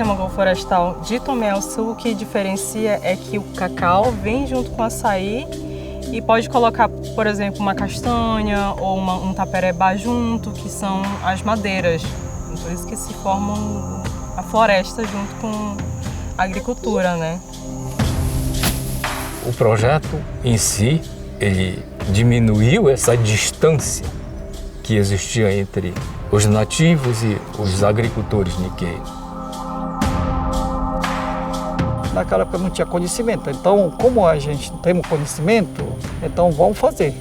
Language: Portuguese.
sistema agroflorestal de Tomé ao Sul, o que diferencia é que o cacau vem junto com o açaí e pode colocar, por exemplo, uma castanha ou um taperebá junto, que são as madeiras. Por isso que se formam a floresta junto com a agricultura, né? O projeto em si, ele diminuiu essa distância que existia entre os nativos e os agricultores niqueiros. Naquela época não tinha conhecimento, então como a gente não tem conhecimento, então vamos fazer.